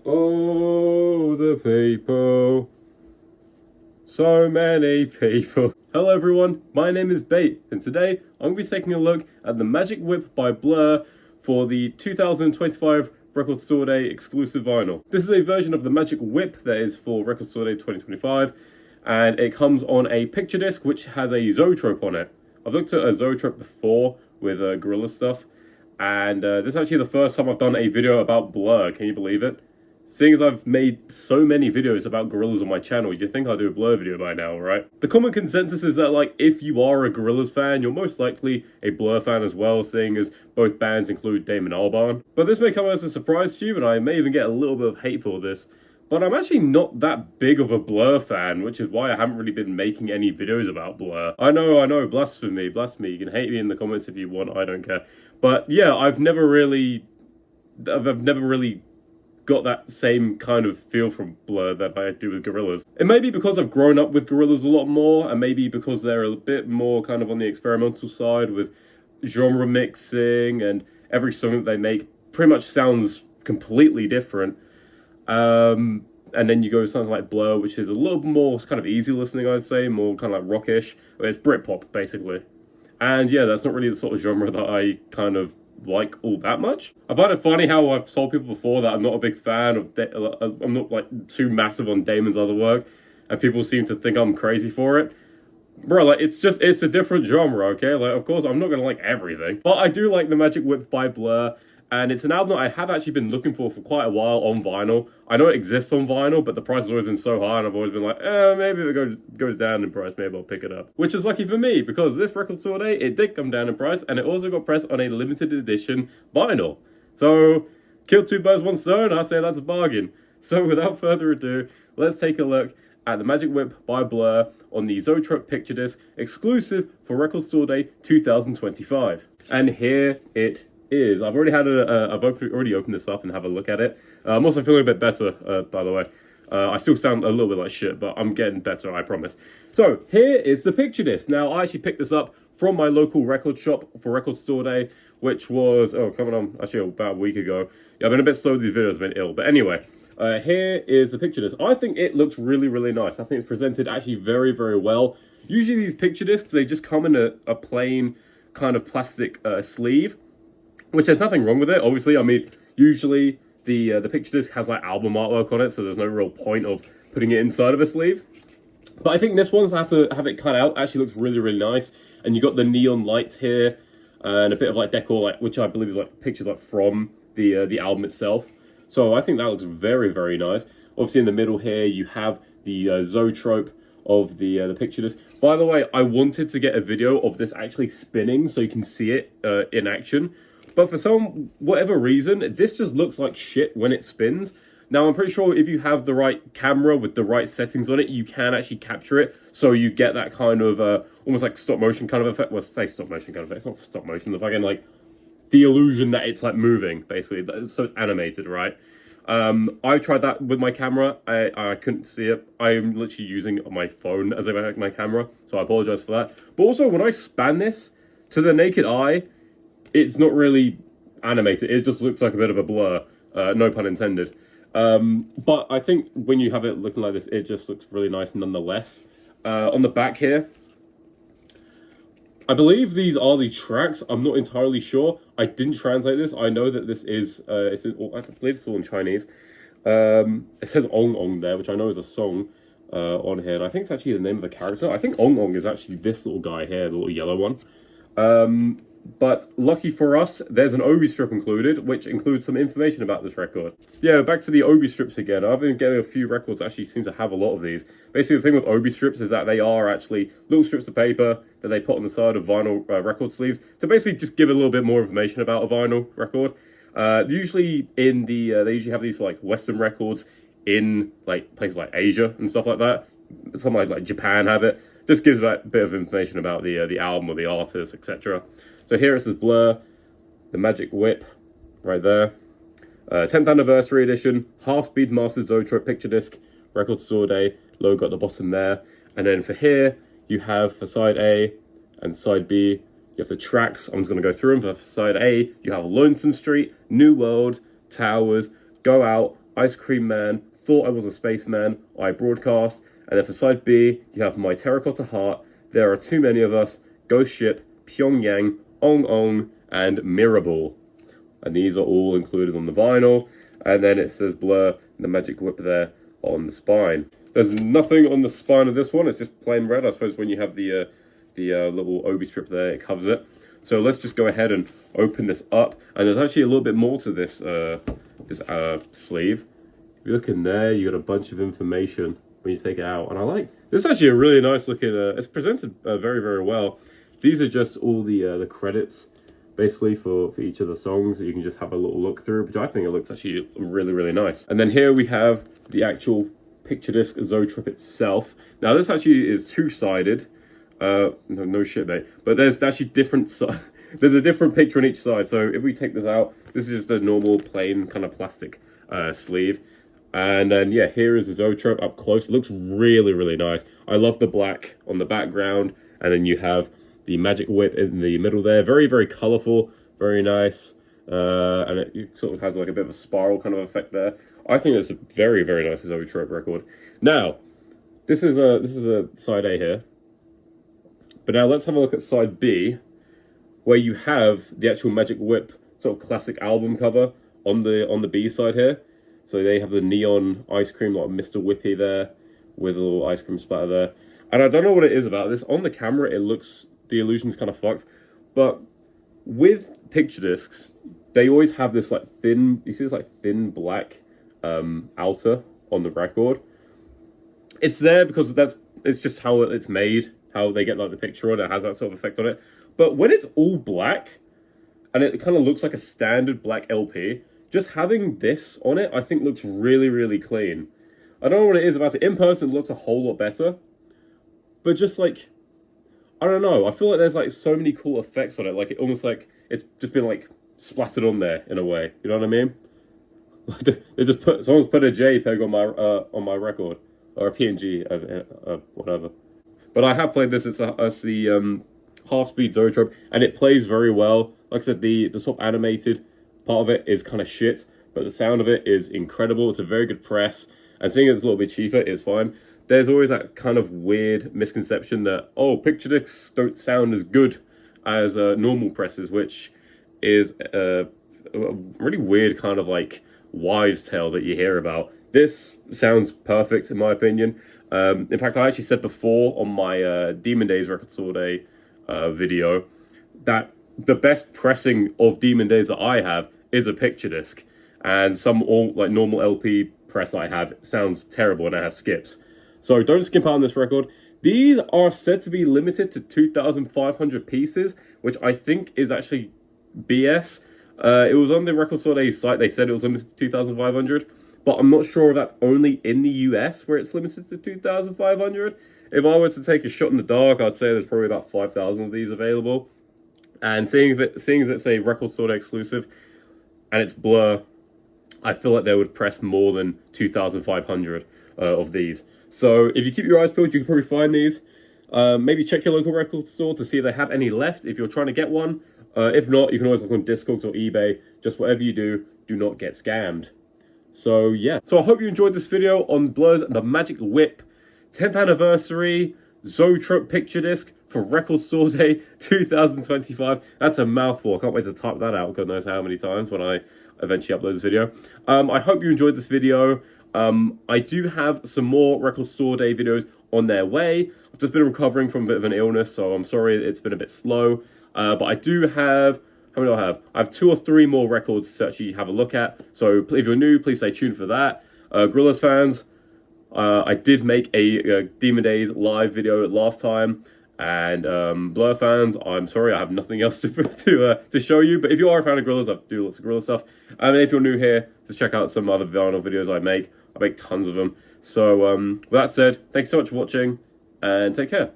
Oh, the people. So many people. Hello everyone, my name is Bait, and today I'm going to be taking a look at the Magic Whip by Blur for the 2025 Record Store Day exclusive vinyl. This is a version of the Magic Whip that is for Record Store Day 2025, and it comes on a picture disc which has a Zoetrope on it. I've looked at a Zoetrope before with Gorilla stuff, and this is actually the first time I've done a video about Blur, can you believe it? Seeing as I've made so many videos about Gorillaz on my channel, you'd think I'd do a Blur video by now, right? The common consensus is that, like, if you are a Gorillaz fan, you're most likely a Blur fan as well, seeing as both bands include Damon Albarn. But this may come as a surprise to you, and I may even get a little bit of hate for this, but I'm actually not that big of a Blur fan, which is why I haven't really been making any videos about Blur. I know, blasphemy. You can hate me in the comments if you want, I don't care. But yeah, I've never really got that same kind of feel from Blur that I do with Gorillaz. It may be because I've grown up with Gorillaz a lot more, and maybe because they're a bit more kind of on the experimental side with genre mixing, and every song that they make pretty much sounds completely different. And then you go to something like Blur, which is a little more kind of easy listening, I'd say, more kind of like rockish. It's Britpop, basically. And yeah, that's not really the sort of genre that I kind of like all that much. I find it funny how I've told people before that I'm not a big fan of I'm not like too massive on Damon's other work, and people seem to think I'm crazy for it. Bro, like, it's a different genre, okay? Like, of course I'm not gonna like everything, but I do like the Magic Whip by Blur, and it's an album that I have actually been looking for quite a while on vinyl. I know it exists on vinyl, but the price has always been so high, and I've always been like, maybe if it goes down in price, maybe I'll pick it up. Which is lucky for me, because this Record Store Day, it did come down in price, and it also got pressed on a limited edition vinyl. So, kill two birds, one stone, I say that's a bargain. So without further ado, let's take a look at the Magic Whip by Blur on the Zoetrope picture disc, exclusive for Record Store Day 2025. And here it is. I've already had I've already opened this up and have a look at it. I'm also feeling a bit better, by the way. I still sound a little bit like shit, but I'm getting better, I promise. So here is the picture disc. Now, I actually picked this up from my local record shop for Record Store Day, which was coming on actually about a week ago. Yeah, I've been a bit slow with these videos, I've been ill, but anyway. Here is the picture disc. I think it looks really, really nice. I think it's presented actually very, very well. Usually these picture discs, they just come in a plain kind of plastic sleeve, which there's nothing wrong with it. Obviously, I mean, usually the picture disc has like album artwork on it, so there's no real point of putting it inside of a sleeve. But I think this one's have to have it cut out. Actually looks really, really nice. And you got the neon lights here, and a bit of like decor, like, which I believe is like pictures like from the album itself. So I think that looks very, very nice. Obviously in the middle here, you have the Zoetrope of the picture disc. By the way, I wanted to get a video of this actually spinning so you can see it in action. But for whatever reason, this just looks like shit when it spins. Now, I'm pretty sure if you have the right camera with the right settings on it, you can actually capture it. So you get that kind of almost like stop motion kind of effect. Well, say stop motion kind of effect. It's not stop motion. The fucking like the illusion that it's like moving, basically. So it's animated, right? I tried that with my camera. I couldn't see it. I'm literally using my phone as my camera, so I apologize for that. But also, when I span this to the naked eye, it's not really animated. It just looks like a bit of a blur. No pun intended. But I think when you have it looking like this, it just looks really nice nonetheless. On the back here, I believe these are the tracks. I'm not entirely sure. I didn't translate this. I know that this is, I believe it's all in Chinese. It says Ong Ong there, which I know is a song on here. And I think it's actually the name of a character. I think Ong Ong is actually this little guy here, the little yellow one. But lucky for us, there's an Obi strip included, which includes some information about this record. Yeah, back to the Obi strips again. I've been getting a few records that actually seem to have a lot of these. Basically, the thing with Obi strips is that they are actually little strips of paper that they put on the side of vinyl record sleeves to basically just give a little bit more information about a vinyl record. Usually in the they usually have these for like Western records in like places like Asia and stuff like that. Some like Japan have it. Just gives a bit of information about the album or the artist, etc. So here it says Blur, the Magic Whip, right there. 10th anniversary edition, half-speed mastered Zoetrope picture disc, Record Store Day, logo at the bottom there. And then for here, you have for side A and side B, you have the tracks. I'm just going to go through them. For side A, you have Lonesome Street, New World, Towers, Go Out, Ice Cream Man, Thought I Was a Spaceman, I Broadcast. And then for side B, you have My Terracotta Heart, There Are Too Many of Us, Ghost Ship, Pyongyang, Ong Ong, and Mirrorball. And these are all included on the vinyl. And then it says Blur and the Magic Whip there on the spine. There's nothing on the spine of this one. It's just plain red. I suppose when you have the little obi strip there, it covers it. So let's just go ahead and open this up. And there's actually a little bit more to this sleeve. If you look in there, you got a bunch of information when you take it out. And I like this is actually a really nice looking. It's presented very, very well. These are just all the credits, basically for each of the songs that you can just have a little look through, which I think it looks actually really, really nice. And then here we have the actual picture disc Zoetrope itself. Now this actually is two-sided. No shit, mate. But there's actually different there's a different picture on each side. So if we take this out, this is just a normal plain kind of plastic sleeve. And then yeah, here is the Zoetrope up close. It looks really, really nice. I love the black on the background, and then you have the Magic Whip in the middle there. Very, very colorful, very nice. And it sort of has like a bit of a spiral kind of effect there. I think it's a very, very nice Zoetrope record. Now, this is a side A here. But now let's have a look at side B, where you have the actual Magic Whip sort of classic album cover on the B side here. So they have the neon ice cream, like Mr. Whippy there, with a little ice cream splatter there. And I don't know what it is about this. On the camera, it looks, the illusion's kind of fucked. But with picture discs, they always have this like thin, you see this like thin black outer on the record. It's there because it's just how it's made, how they get like the picture on it, has that sort of effect on it. But when it's all black, and it kind of looks like a standard black LP, just having this on it, I think looks really, really clean. I don't know what it is about it. In person, it looks a whole lot better. But just like, I don't know. I feel like there's like so many cool effects on it. Like it almost like it's just been like splattered on there in a way. You know what I mean? They just someone's put a JPEG on my record, or a PNG, whatever. But I have played this. It's the half-speed Zoetrope, and it plays very well. Like I said, the sort of animated part of it is kind of shit, but the sound of it is incredible. It's a very good press, and seeing it's a little bit cheaper is fine. There's always that kind of weird misconception that, oh, picture discs don't sound as good as normal presses, which is a really weird kind of like wives' tale that you hear about. This sounds perfect in my opinion. In fact, I actually said before on my Demon Days Record Store Day video that the best pressing of Demon Days that I have is a picture disc, and some like normal LP press I have sounds terrible and it has skips. So don't skip out on this record. These are said to be limited to 2,500 pieces, which I think is actually BS. It was on the Record Store Day site. They said it was limited to 2,500, but I'm not sure if that's only in the US where it's limited to 2,500. If I were to take a shot in the dark, I'd say there's probably about 5,000 of these available. And seeing as it's a Record Store Day exclusive, and it's Blur, I feel like they would press more than 2,500 of these. So if you keep your eyes peeled, you can probably find these. Maybe check your local record store to see if they have any left if you're trying to get one. If not, you can always look on Discogs or eBay. Just whatever you do not get scammed. So yeah. So I hope you enjoyed this video on Blur's The Magic Whip 10th anniversary Zoetrope picture disc for Record Store Day 2025. That's a mouthful. I can't wait to type that out God knows how many times when I eventually upload this video. I hope you enjoyed this video. I do have some more Record Store Day videos on their way. I've just been recovering from a bit of an illness, so I'm sorry it's been a bit slow. But I do have, how many do I have? I have 2 or 3 more records to actually have a look at. So if you're new, please stay tuned for that. Gorillaz fans, I did make a Demon Days live video last time. And Blur fans, I'm sorry, I have nothing else to show you. But if you are a fan of Gorillaz, I do lots of Gorillaz stuff. And if you're new here, just check out some other vinyl videos I make. I make tons of them. So with that said, thanks so much for watching, and take care.